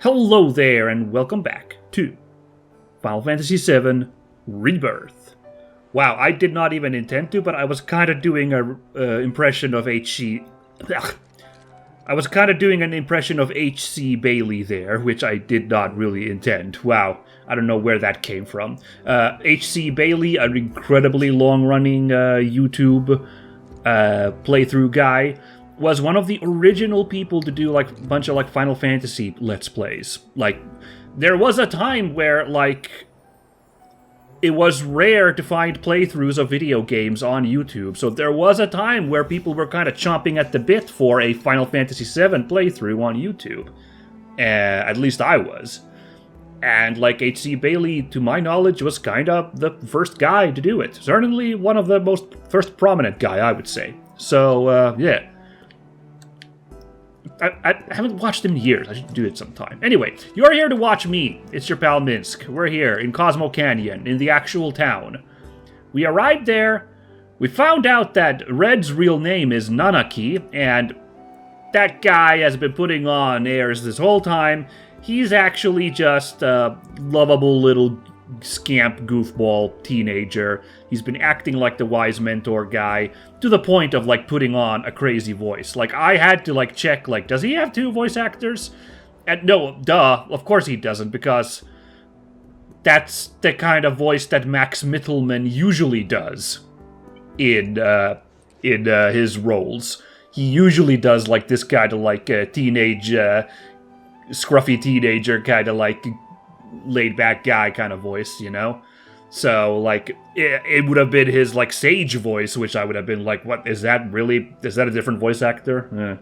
Hello there, and welcome back to Final Fantasy VII Rebirth. Wow, I did not even intend to, but I was kind of doing an impression of H.C. I was kind of doing an impression of H.C. Bailey there, which I did not really intend. Wow, I don't know where that came from. H.C. Bailey, an incredibly long-running YouTube playthrough guy, was one of the original people to do like a bunch of like Final Fantasy Let's Plays. Like, there was a time where like it was rare to find playthroughs of video games on YouTube. So there was a time where people were kind of chomping at the bit for a Final Fantasy VII playthrough on YouTube. At least I was. And like H.C. Bailey, to my knowledge, was kind of the first guy to do it. Certainly one of the first prominent guy, I would say. So, yeah. I haven't watched him in years. I should do it sometime. Anyway, you're here to watch me. It's your pal Minsk. We're here in Cosmo Canyon, in the actual town. We arrived there. We found out that Red's real name is Nanaki, and that guy has been putting on airs this whole time. He's actually just a lovable little scamp goofball teenager. He's been acting like the wise mentor guy to the point of like putting on a crazy voice. Like I had to like check like, does he have two voice actors? And no, duh, of course he doesn't, because that's the kind of voice that Max Mittelman usually does in his roles. He usually does like this kind of like teenage scruffy teenager kind of like laid-back guy kind of voice, you know? So, like, it would have been his, like, sage voice, which I would have been like, what, is that a different voice actor?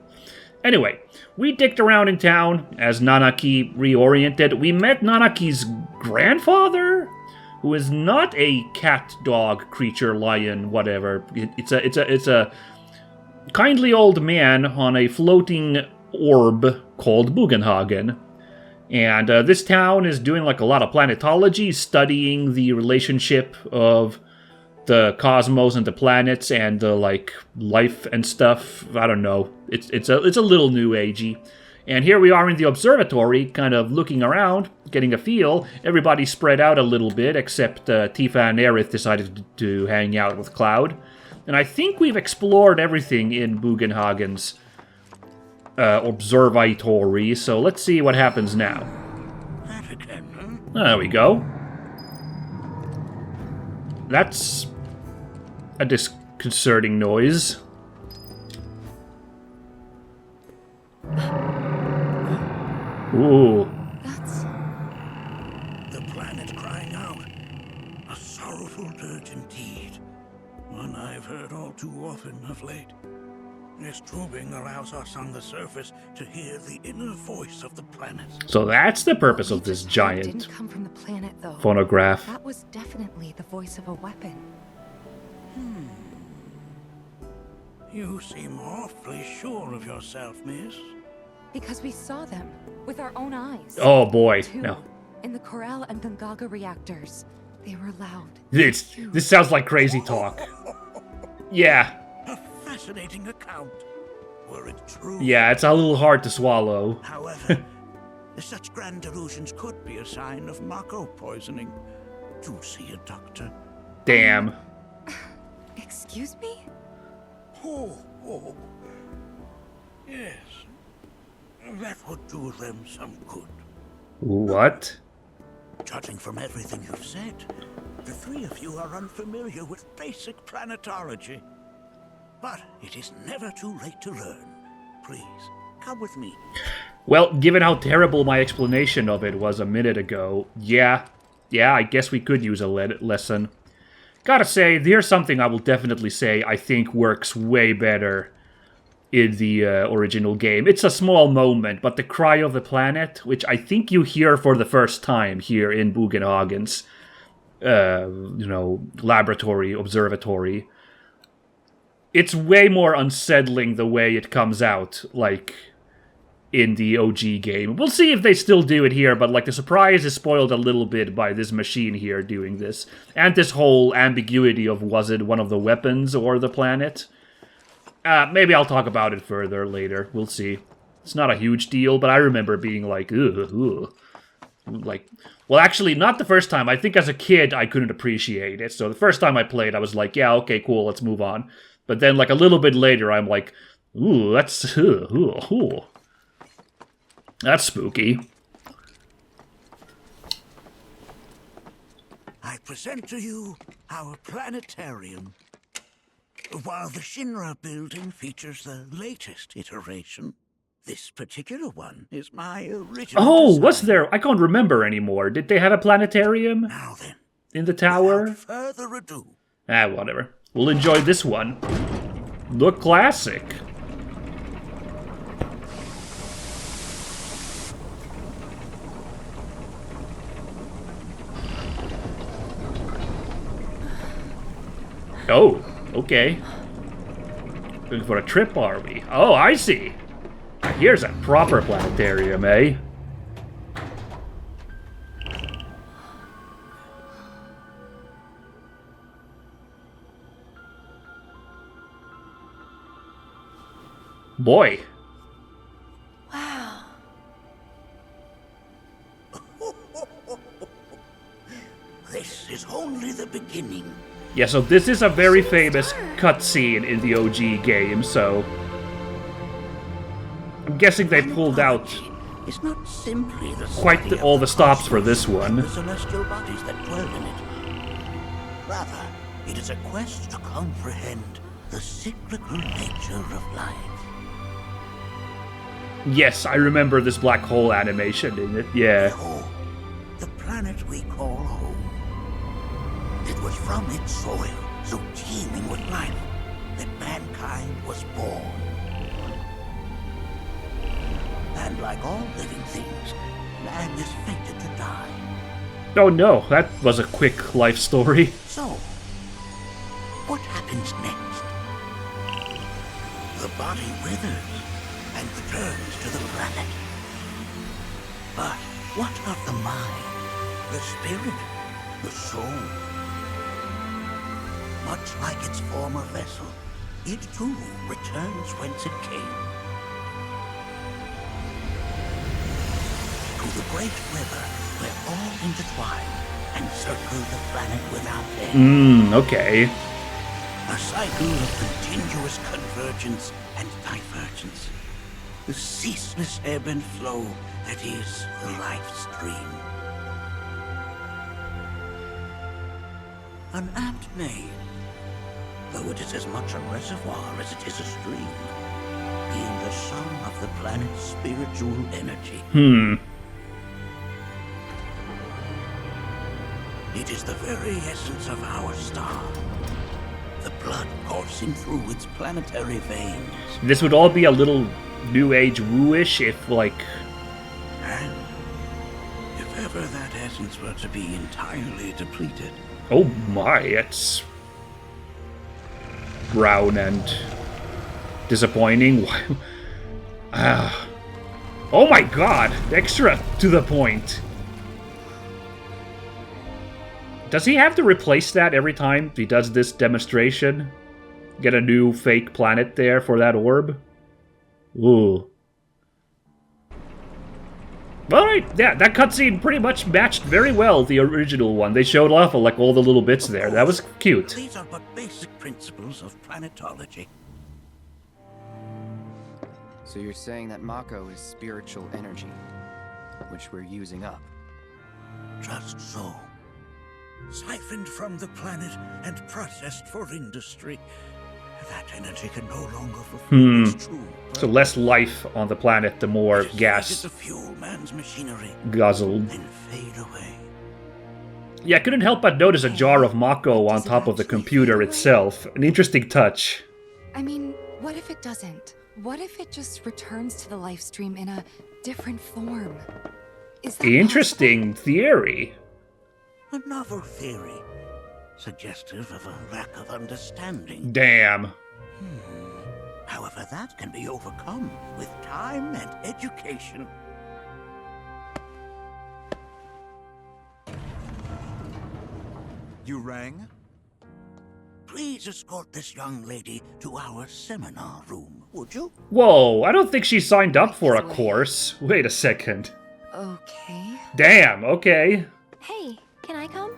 Anyway, we dicked around in town as Nanaki reoriented. We met Nanaki's grandfather, who is not a cat, dog, creature, lion, whatever. It's a kindly old man on a floating orb called Bugenhagen. And this town is doing like a lot of planetology, studying the relationship of the cosmos and the planets and the like life and stuff. I don't know. It's a little new agey. And here we are in the observatory, kind of looking around, getting a feel. Everybody spread out a little bit, except Tifa and Aerith decided to hang out with Cloud. And I think we've explored everything in Bugenhagen's observatory, so let's see what happens now. That again, huh? There we go. That's a disconcerting noise. Ooh. That's the planet crying out. A sorrowful dirge indeed. One I've heard all too often of late. This tubing allows us on the surface to hear the inner voice of the planet. So that's the purpose of this giant didn't come from the planet, though. phonograph. That was definitely the voice of a weapon. You seem awfully sure of yourself, miss. Because we saw them with our own eyes. Oh boy. Two, No. in the Corel and Gungaga reactors. They were loud. This sounds like crazy talk. Yeah. A fascinating account, were it true. Yeah, it's a little hard to swallow. However, such grand delusions could be a sign of Mako poisoning. Do see a doctor. Damn. Excuse me? Oh. Yes. That would do them some good. What? Judging from everything you've said, the three of you are unfamiliar with basic planetology. But it is never too late to learn. Please, come with me. Well, given how terrible my explanation of it was a minute ago, yeah, I guess we could use a lesson. Gotta say, here's something I will definitely say I think works way better in the original game. It's a small moment, but the cry of the planet, which I think you hear for the first time here in Bugenhagen's, laboratory, observatory, it's way more unsettling the way it comes out, like, in the OG game. We'll see if they still do it here, but, like, the surprise is spoiled a little bit by this machine here doing this. And this whole ambiguity of was it one of the weapons or the planet? Maybe I'll talk about it further later. We'll see. It's not a huge deal, but I remember being like, ugh. Like, well, actually, not the first time. I think as a kid, I couldn't appreciate it. So the first time I played, I was like, yeah, okay, cool, let's move on. But then, like, a little bit later, I'm like, ooh, that's spooky. I present to you our planetarium. While the Shinra building features the latest iteration, this particular one is my original design. Was there? I can't remember anymore. Did they have a planetarium Now then, in the tower? without further ado, Whatever. We'll enjoy this one. The classic. Oh, okay. Looking for a trip, are we? Oh, I see. Here's a proper planetarium, eh? Boy. Wow. this is only the beginning. Yeah, so this is a very famous cutscene in the OG game, so I'm guessing they pulled out It's not simply the quite study of all the stops for this one. the celestial bodies that dwell in it. Rather, it is a quest to comprehend the cyclical nature of life. Yes, I remember this black hole animation in it, yeah. Behold, the planet we call home. It was from its soil, so teeming with life, that mankind was born. And like all living things, man is fated to die. Oh no, that was a quick life story. So, what happens next? The body withers and returns to the planet. But what of the mind, the spirit, the soul? Much like its former vessel, it too returns whence it came. To the great river where all intertwine and circle the planet without end. Okay. A cycle of continuous convergence and divergence. The ceaseless ebb and flow that is the life stream. An apt name, though it is as much a reservoir as it is a stream, being the sum of the planet's spiritual energy. It is the very essence of our star. The blood coursing through its planetary veins. This would all be a little New Age woo-ish if, like... And if ever that essence were to be entirely depleted. Oh my, it's... brown and... disappointing. Oh my god! Extra to the point. Does he have to replace that every time he does this demonstration? Get a new fake planet there for that orb? Ooh. Alright, yeah, that cutscene pretty much matched very well the original one. They showed off like all the little bits there. That was cute. These are but basic principles of planetology. So you're saying that Mako is spiritual energy, which we're using up? Just so. Siphoned from the planet and processed for industry. That energy can no longer fulfill its true purpose. So less life on the planet, the more It is gas to fuel man's machinery guzzled. and fade away. Yeah, I couldn't help but notice a jar of Mako on top of the computer itself. An interesting touch. I mean, what if it doesn't? What if it just returns to the life stream in a different form? Is that Interesting theory. A novel theory, suggestive of a lack of understanding. Damn. However, that can be overcome with time and education. You rang? Please escort this young lady to our seminar room. would you? Whoa, I don't think she signed up for a course. Wait a second. Okay. Damn, okay. Hey, can I come?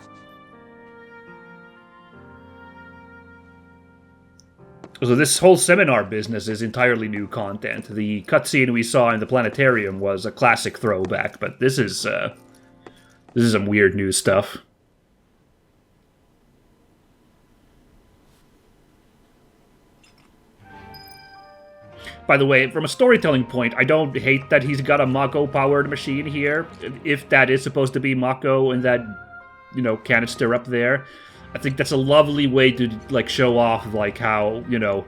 So this whole seminar business is entirely new content. The cutscene we saw in the planetarium was a classic throwback, but this is some weird new stuff. By the way, from a storytelling point, I don't hate that he's got a Mako-powered machine here. If that is supposed to be Mako and that, you know, canister up there. I think that's a lovely way to, like, show off, like, how, you know,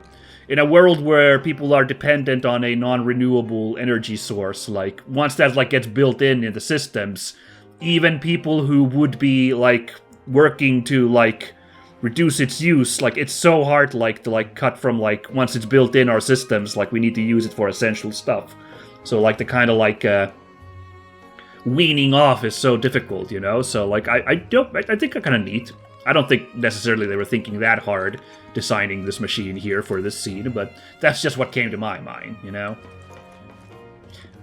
in a world where people are dependent on a non-renewable energy source, like, once that, like, gets built in the systems, even people who would be, like, working to, like, reduce its use, like, it's so hard, like, to, like, cut from, like, once it's built in our systems, like, we need to use it for essential stuff. So, like, the kind of, like, weaning off is so difficult, you know? So, like, I think they're kind of neat. I don't think necessarily they were thinking that hard designing this machine here for this scene, but that's just what came to my mind, you know?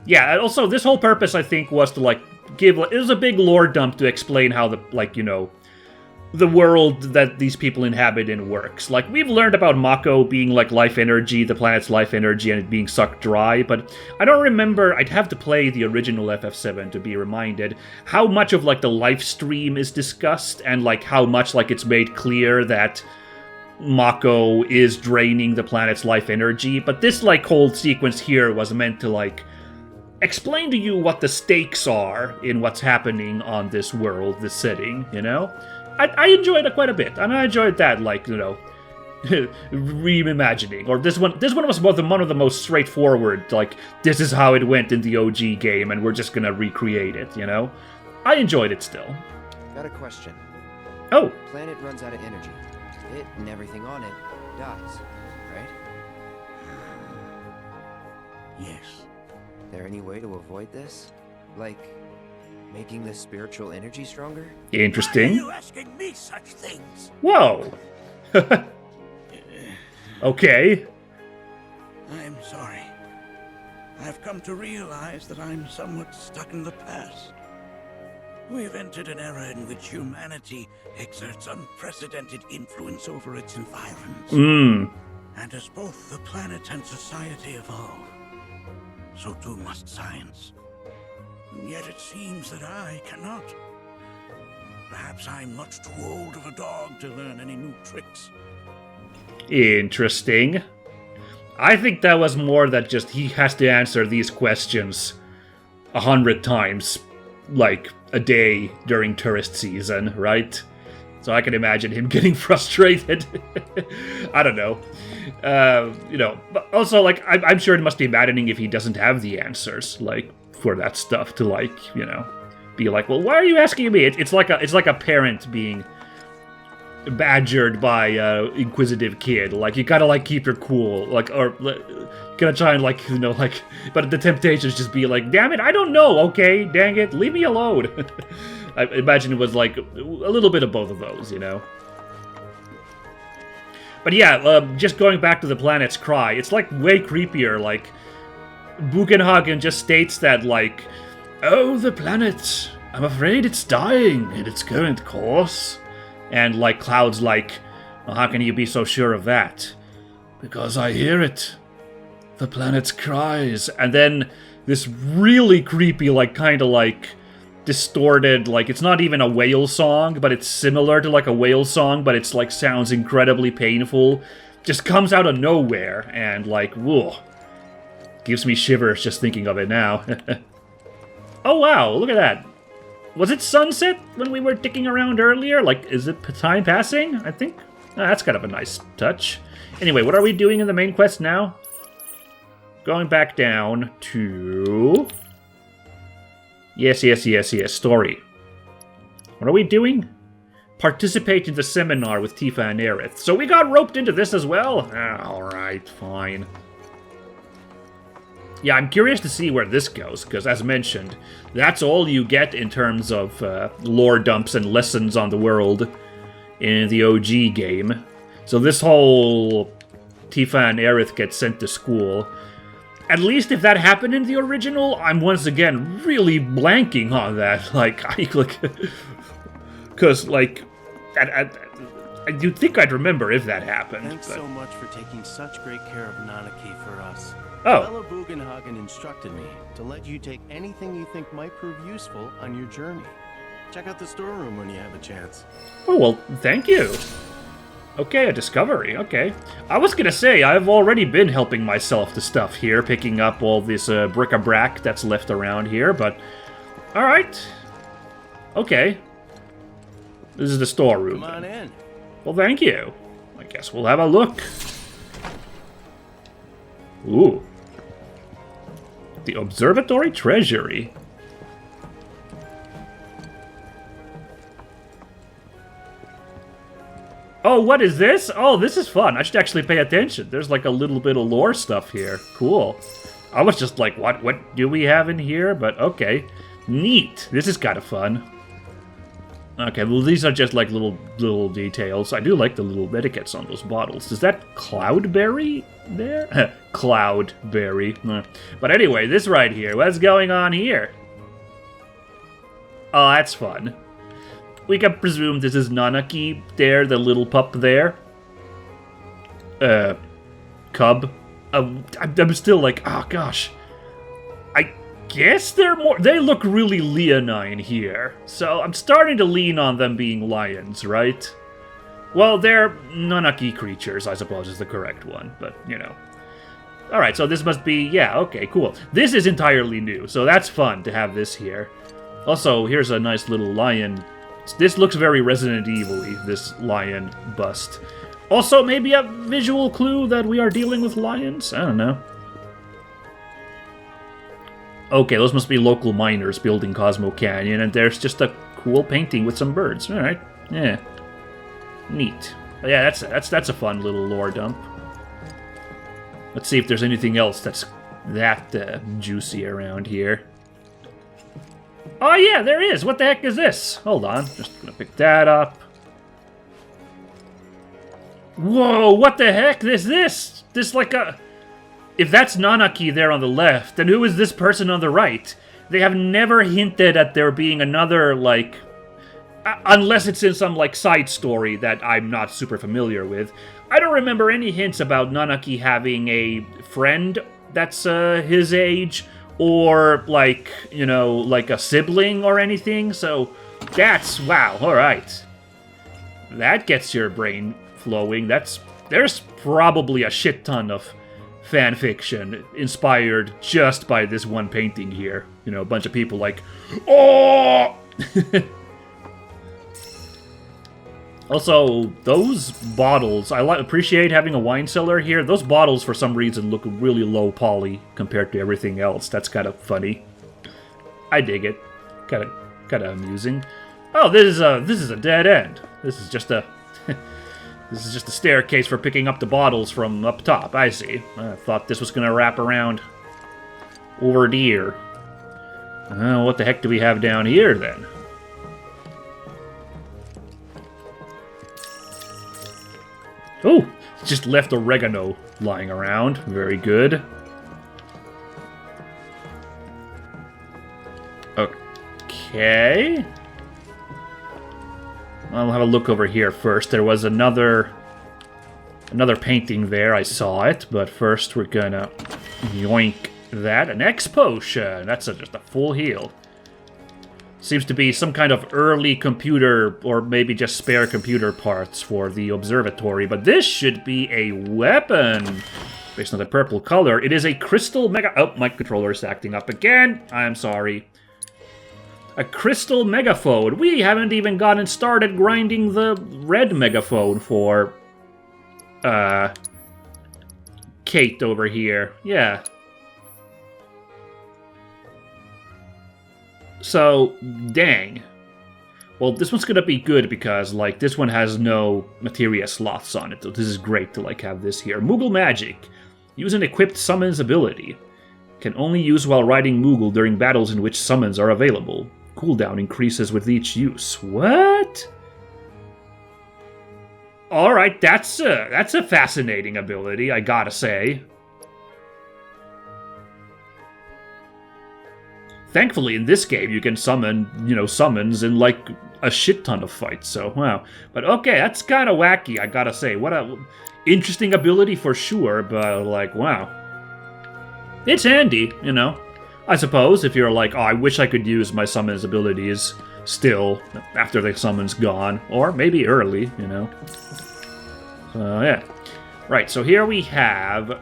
Yeah, also, this whole purpose, I think, was to, like, give... It was a big lore dump to explain how the, like, you know, the world that these people inhabit in works. Like, we've learned about Mako being, like, life energy, the planet's life energy, and it being sucked dry, but I don't remember... I'd have to play the original FF7 to be reminded how much of, like, the life stream is discussed, and, like, how much, like, it's made clear that Mako is draining the planet's life energy, but this, like, whole sequence here was meant to, like, explain to you what the stakes are in what's happening on this world, this setting, you know? I enjoyed it quite a bit, and I enjoyed that, like, you know, reimagining. Or this one was one of the most straightforward, like, this is how it went in the OG game, and we're just gonna recreate it, you know? I enjoyed it still. Got a question. Oh. Planet runs out of energy. It and everything on it dies, right? Yes. There any way to avoid this? Like, making the spiritual energy stronger? Interesting. Why are you asking me such things? Whoa. Okay. I'm sorry. I've come to realize that I'm somewhat stuck in the past. We've entered an era in which humanity exerts unprecedented influence over its environs. And as both the planet and society evolve, so too must science. And yet it seems that I cannot. Perhaps I'm much too old of a dog to learn any new tricks. Interesting. I think that was more that just he has to answer these questions 100 times, like, a day during tourist season, right? So I can imagine him getting frustrated. I don't know. You know, but also, like, I'm sure it must be maddening if he doesn't have the answers, like, for that stuff to, like, you know, be like, well, why are you asking me? It's like a parent being badgered by an inquisitive kid. Like, you gotta, like, keep your cool, like, or gonna try and, like, you know, like, but the temptation is just be like, damn it, I don't know, okay, dang it, leave me alone. I imagine it was, like, a little bit of both of those, you know? But yeah, just going back to the planet's cry, it's, like, way creepier, like, Bugenhagen just states that, like, oh, the planet, I'm afraid it's dying in its current course. And, like, Cloud's like, well, how can you be so sure of that? Because I hear it. The planet's cries. And then this really creepy, like, kind of, like, distorted, like, it's not even a whale song, but it's similar to, like, a whale song, but it's, like, sounds incredibly painful. Just comes out of nowhere, and, like, whoa. Gives me shivers just thinking of it now. Oh, wow, look at that. Was it sunset when we were dicking around earlier? Like, is it time passing? I think that's kind of a nice touch. Anyway, what are we doing in the main quest now? Going back down to... Yes, story. What are we doing? Participate in the seminar with Tifa and Aerith. So we got roped into this as well? Alright, fine. Yeah, I'm curious to see where this goes, because as mentioned, that's all you get in terms of lore dumps and lessons on the world in the OG game. So this whole Tifa and Aerith get sent to school. At least if that happened in the original, I'm once again really blanking on that. Like, because, like, I do think I'd remember if that happened. Thanks so much for taking such great care of Nanaki for us. Oh. Fellow Bugenhagen instructed me to let you take anything you think might prove useful on your journey. Check out the storeroom when you have a chance. Oh, well, thank you. Okay, a discovery, okay. I was gonna say, I've already been helping myself to stuff here, picking up all this bric-a-brac that's left around here, but... Alright. Okay. This is the storeroom. Come on in. Well, thank you. I guess we'll have a look. Ooh. The Observatory Treasury. Oh, what is this? Oh, this is fun. I should actually pay attention. There's like a little bit of lore stuff here. Cool. I was just like, what do we have in here? But okay. Neat. This is kind of fun. Okay, well, these are just like little details. I do like the little etiquettes on those bottles. Is that Cloudberry there? Cloudberry. But anyway, this right here. What's going on here? Oh, that's fun. We can presume this is Nanaki there, the little pup there. Cub. I'm still like, oh gosh. I guess they look really leonine here. So I'm starting to lean on them being lions, right? Well, they're Nanaki creatures, I suppose is the correct one, but you know. Alright, so this must be, yeah, okay, cool. This is entirely new, so that's fun to have this here. Also, here's a nice little lion. This looks very Resident Evil-y, this lion bust. Also, maybe a visual clue that we are dealing with lions? I don't know. Okay, those must be local miners building Cosmo Canyon, and there's just a cool painting with some birds. Alright, yeah. Neat. But yeah, that's a fun little lore dump. Let's see if there's anything else that's that juicy around here. Oh yeah, there is! What the heck is this? Hold on, just gonna pick that up. Whoa, what the heck is this? This like a... If that's Nanaki there on the left, then who is this person on the right? They have never hinted at there being another, like... unless it's in some, like, side story that I'm not super familiar with. I don't remember any hints about Nanaki having a friend that's his age, or, like, you know, like a sibling or anything, so that's... wow, alright. That gets your brain flowing. There's probably a shit ton of fan fiction inspired just by this one painting here. You know, a bunch of people like, oh! Also, those bottles, I appreciate having a wine cellar here. Those bottles, for some reason, look really low poly compared to everything else. That's kind of funny. I dig it. Kind of amusing. Oh, this is a dead end. This is just a this is just a staircase for picking up the bottles from up top. I see. I thought this was gonna wrap around over here. What the heck do we have down here then? Oh, just left oregano lying around. Very good. Okay. I'll have a look over here first. There was another painting there. I saw it, but first we're gonna yoink that. An X potion. That's just a full heal. Seems to be some kind of early computer, or maybe just spare computer parts for the observatory, but this should be a weapon. Based on the purple color, it is a crystal mega... Oh, my controller is acting up again. I'm sorry. A crystal megaphone. We haven't even gotten started grinding the red megaphone for... Kate over here. Yeah. So, dang. Well, this one's gonna be good because, like, this one has no materia sloths on it. So this is great to, like, have this here. Moogle Magic. Use an equipped summons ability. Can only use while riding Moogle during battles in which summons are available. Cooldown increases with each use. What? All right, that's a fascinating ability, I gotta say. Thankfully, in this game, you can summon, summons in, like, a shit ton of fights, so, wow. But, okay, that's kind of wacky, I gotta say. What a interesting ability for sure, but, like, wow. It's handy, I suppose, if you're like, oh, I wish I could use my summons abilities still after the summon's gone. Or maybe early, So, yeah. Right, so here we have...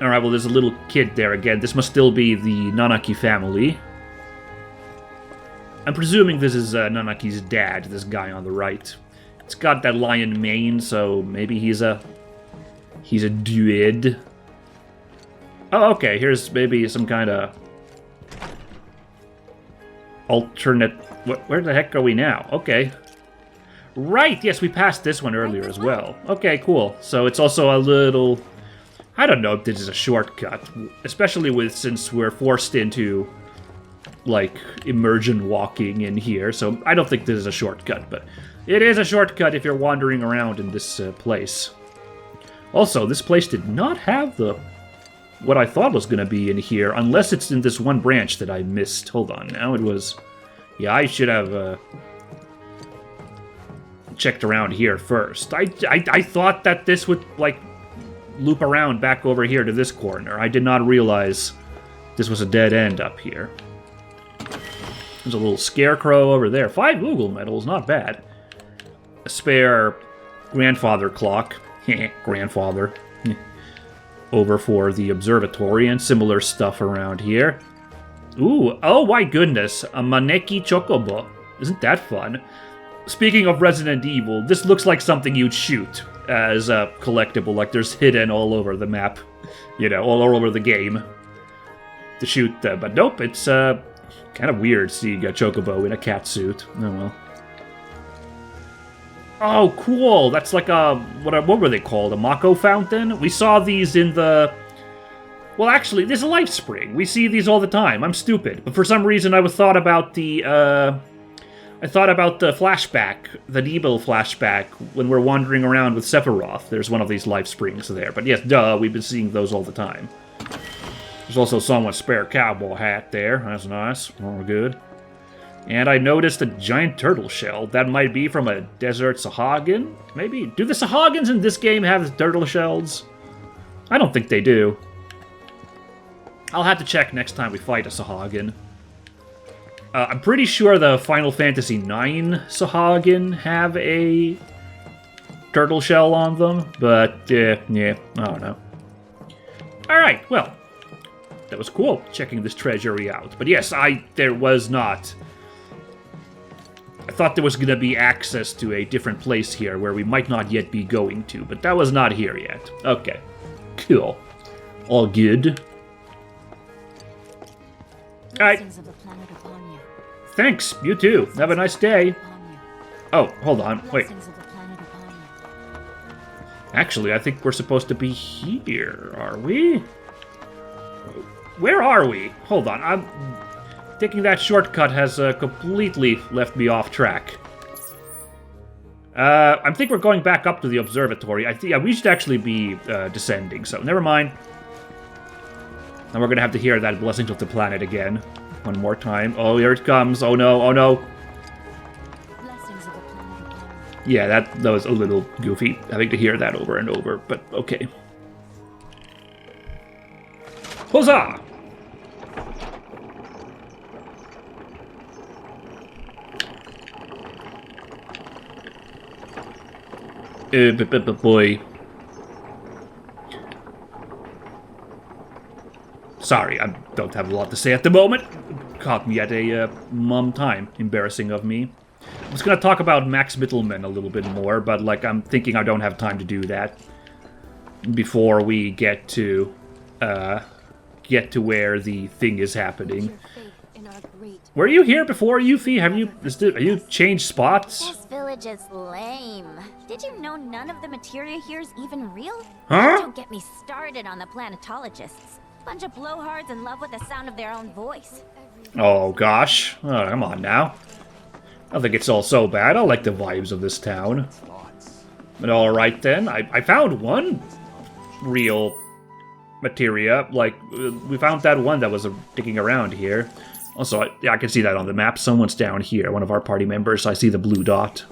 Alright, well, there's a little kid there again. This must still be the Nanaki family. I'm presuming this is Nanaki's dad, this guy on the right. It's got that lion mane, so maybe he's a druid. Oh, okay, here's maybe some kind of alternate... Where the heck are we now? Okay. Right, yes, we passed this one earlier as well. Okay, cool. So it's also a little... I don't know if this is a shortcut, especially since we're forced into, like, immersion walking in here, so I don't think this is a shortcut, but it is a shortcut if you're wandering around in this place. Also, this place did not have what I thought was going to be in here, unless it's in this one branch that I missed. Hold on, now it was... Yeah, I should have checked around here first. I thought that this would, like... loop around back over here to this corner. I did not realize this was a dead end up here. There's a little scarecrow over there. 5 Google medals, not bad. A spare grandfather clock. Grandfather. Over for the observatory and similar stuff around here. Ooh, oh my goodness, a Maneki Chocobo. Isn't that fun? Speaking of Resident Evil, this looks like something you'd shoot as a collectible, like there's hidden all over the map, all over the game to shoot, but nope, it's kind of weird seeing a chocobo in a cat suit. Oh well. Oh, cool! That's like a, what were they called? A Mako fountain? We saw these in the... Well, actually, there's a life spring. We see these all the time. I'm stupid, but for some reason I thought about the flashback, the Nebel flashback, when we're wandering around with Sephiroth. There's one of these life springs there. But yes, duh, we've been seeing those all the time. There's also someone's spare cowboy hat there. That's nice. All good. And I noticed a giant turtle shell. That might be from a desert Sahagin? Maybe? Do the Sahagins in this game have turtle shells? I don't think they do. I'll have to check next time we fight a Sahagin. I'm pretty sure the Final Fantasy IX Sahagin have a turtle shell on them, but, yeah, I don't know. Alright, well, that was cool, checking this treasury out. But yes, there was not... I thought there was going to be access to a different place here where we might not yet be going to, but that was not here yet. Okay, cool. All good. Alright. Thanks, you too. Have a nice day. Oh, hold on, wait. Actually, I think we're supposed to be here, are we? Where are we? Hold on, I'm thinking that shortcut has completely left me off track. I think we're going back up to the observatory. We should actually be descending, so never mind. And we're gonna have to hear that Blessings of the Planet again. One more time. Oh, here it comes. Oh no, oh no. Yeah, that was a little goofy, having to hear that over and over, but okay. Huzzah! Boy. Sorry, I don't have a lot to say at the moment. Caught me at a mum time. Embarrassing of me. I was gonna talk about Max Mittelman a little bit more, but like I'm thinking I don't have time to do that before we get to where the thing is happening. Were you here before, Yuffie? Have you changed spots? This village is lame. Did you know none of the materia here is even real? Huh? Don't get me started on the planetologists. Bunch of blowhards in love with the sound of their own voice. Oh gosh. Oh, come on now. I don't think it's all so bad. I like the vibes of this town. But alright then, I found one real materia. Like, we found that one that was digging around here. Also, yeah, I can see that on the map. Someone's down here, one of our party members. I see the blue dot.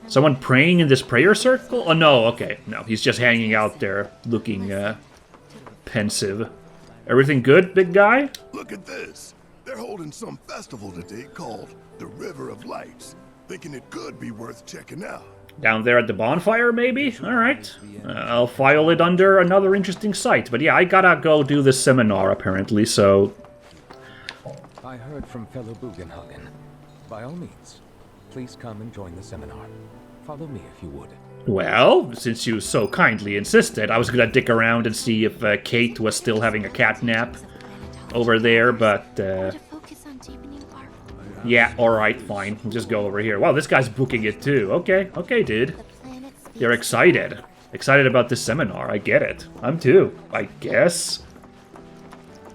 Someone praying in this prayer circle? Oh, no, okay. No, he's just hanging out there, looking pensive. Everything good, big guy? Look at this. They're holding some festival today called the River of Lights. Thinking it could be worth checking out. Down there at the bonfire, maybe? Alright. I'll file it under another interesting site. But yeah, I gotta go do this seminar, apparently, so... I heard from fellow Bugenhagen. By all means, please come and join the seminar. Follow me if you would. Well, since you so kindly insisted, I was gonna dick around and see if Kate was still having a cat nap over there, but... Yeah, alright, fine. We'll just go over here. Wow, this guy's booking it too. Okay, okay, dude. You're excited. Excited about this seminar. I get it. I'm too, I guess.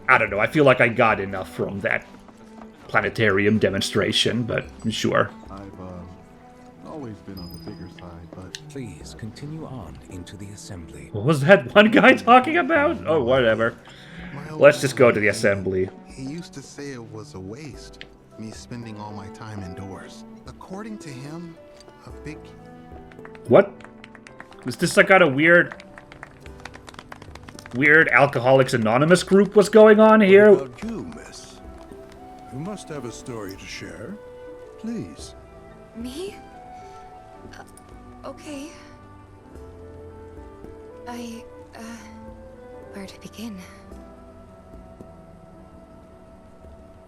I don't know, I feel like I got enough from that planetarium demonstration, but sure. I've always been on the bigger side, but... Please continue on into the assembly. What was that one guy talking about? Oh, whatever. Let's just go to the assembly. He used to say it was a waste, me spending all my time indoors. According to him, a big... What? Is this some kind of weird Alcoholics Anonymous group was going on here? What about you, miss? You must have a story to share. Please. Me? Okay. Where to begin?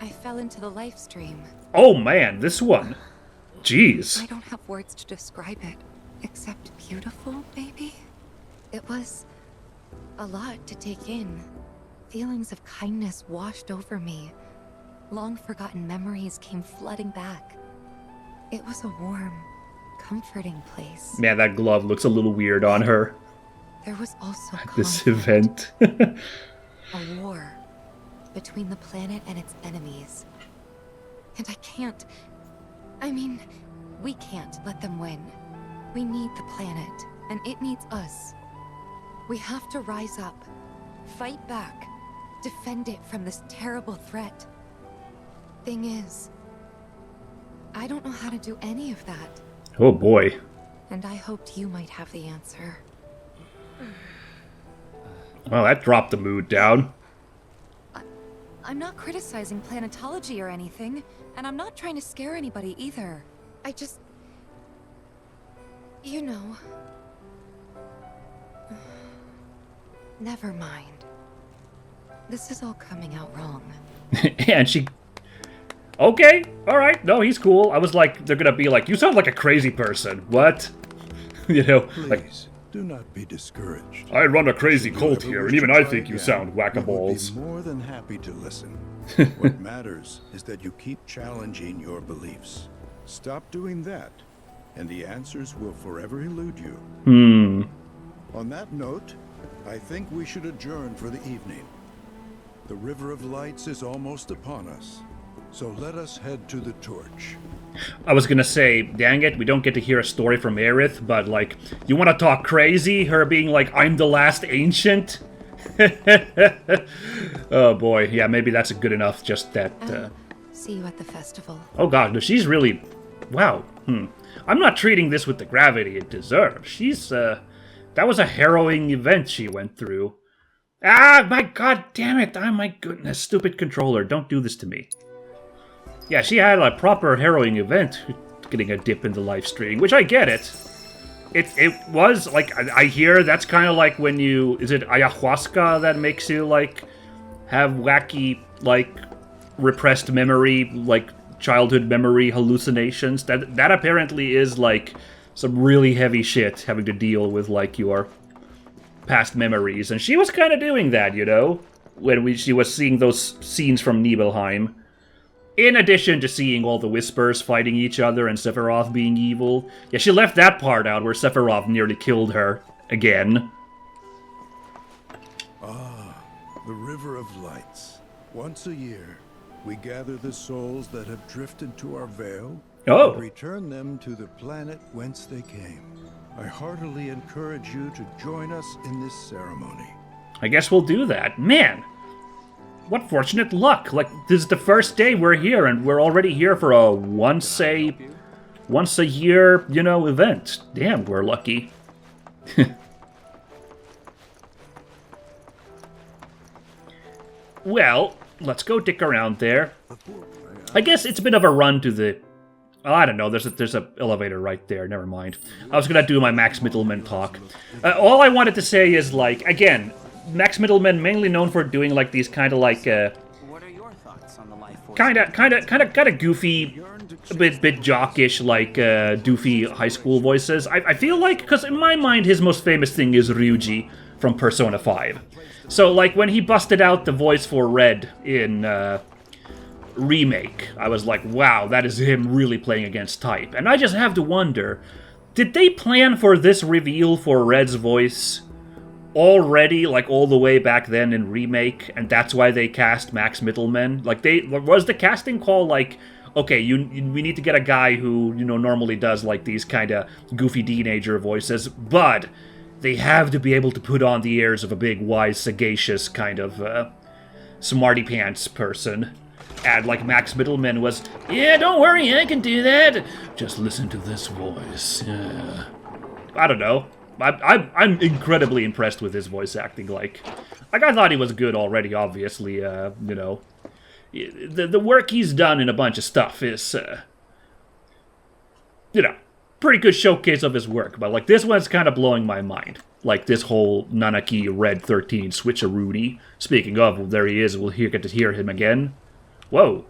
I fell into the life stream. Oh man, this one. Jeez. I don't have words to describe it, except beautiful, maybe? It was a lot to take in. Feelings of kindness washed over me. Long-forgotten memories came flooding back. It was a warm, comforting place. Man, that glove looks a little weird on her. There was also This conflict. event. A war between the planet and its enemies. And we can't let them win. We need the planet, and it needs us. We have to rise up, fight back, defend it from this terrible threat. Thing is, I don't know how to do any of that. Oh boy. And I hoped you might have the answer. Well, that dropped the mood down. I'm not criticizing planetology or anything, and I'm not trying to scare anybody either. I just... You know... Never mind. This is all coming out wrong. And she... Okay, alright, no, he's cool. I was like, they're gonna be like, you sound like a crazy person. What? You know, Please, like... do not be discouraged. I run a crazy Should you cult ever here, wish and even to I try think you again, sound we would whack-a-balls. be more than happy to listen. What matters is that you keep challenging your beliefs. Stop doing that, and the answers will forever elude you. On that note, I think we should adjourn for the evening. The River of Lights is almost upon us, so let us head to the torch. I was gonna say, dang it, we don't get to hear a story from Aerith, but like, you wanna talk crazy? Her being like, I'm the last ancient? Oh boy, yeah, maybe that's good enough, just that... See you at the festival. Oh god, no, she's really... Wow, I'm not treating this with the gravity it deserves. She's, that was a harrowing event she went through. Ah, my god damn it! Oh my goodness, stupid controller, don't do this to me. Yeah, she had a proper harrowing event, getting a dip in the live stream, which I get it. It was, like, I hear that's kind of like when you... Is it ayahuasca that makes you, like, have wacky, like, repressed memory, like, childhood memory hallucinations? That apparently is, like, some really heavy shit, having to deal with, like, your past memories. And she was kind of doing that, you know? When she was seeing those scenes from Nibelheim. In addition to seeing all the Whispers fighting each other and Sephiroth being evil. Yeah, she left that part out where Sephiroth nearly killed her. Again. Ah, the River of Lights. Once a year, we gather the souls that have drifted to our veil and return them to the planet whence they came. I heartily encourage you to join us in this ceremony. I guess we'll do that. Man, what fortunate luck. Like, this is the first day we're here, and we're already here for a once a year, you know, event. Damn, we're lucky. Well, let's go dick around there. I guess it's a bit of a run to the... Oh, I don't know, there's a elevator right there, never mind. I was gonna do my Max Mittelman talk. All I wanted to say is, like, again, Max Mittelman mainly known for doing, like, these kind of, like, What are your thoughts on the life force? kind of goofy, a bit jockish, like, doofy high school voices. I feel like, because in my mind, his most famous thing is Ryuji from Persona 5. So, like, when he busted out the voice for Red in, Remake, I was like, wow, that is him really playing against type. And I just have to wonder, did they plan for this reveal for Red's voice already, like, all the way back then in Remake, and that's why they cast Max Mittelman? Like, was the casting call like, okay, we need to get a guy who, you know, normally does, like, these kind of goofy teenager voices, but they have to be able to put on the airs of a big, wise, sagacious kind of, smarty pants person. And, like, Max Mittelman was, yeah, don't worry, I can do that. Just listen to this voice. I don't know. I'm incredibly impressed with his voice acting. Like I thought he was good already, obviously. You know, the work he's done in a bunch of stuff is, you know, pretty good showcase of his work. But, like, this one's kind of blowing my mind. Like, this whole Nanaki Red 13 switcheroonie. Speaking of, there he is. We'll get to hear him again. Whoa.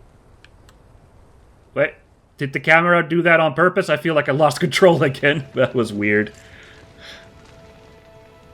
Wait, did the camera do that on purpose? I feel like I lost control again. That was weird.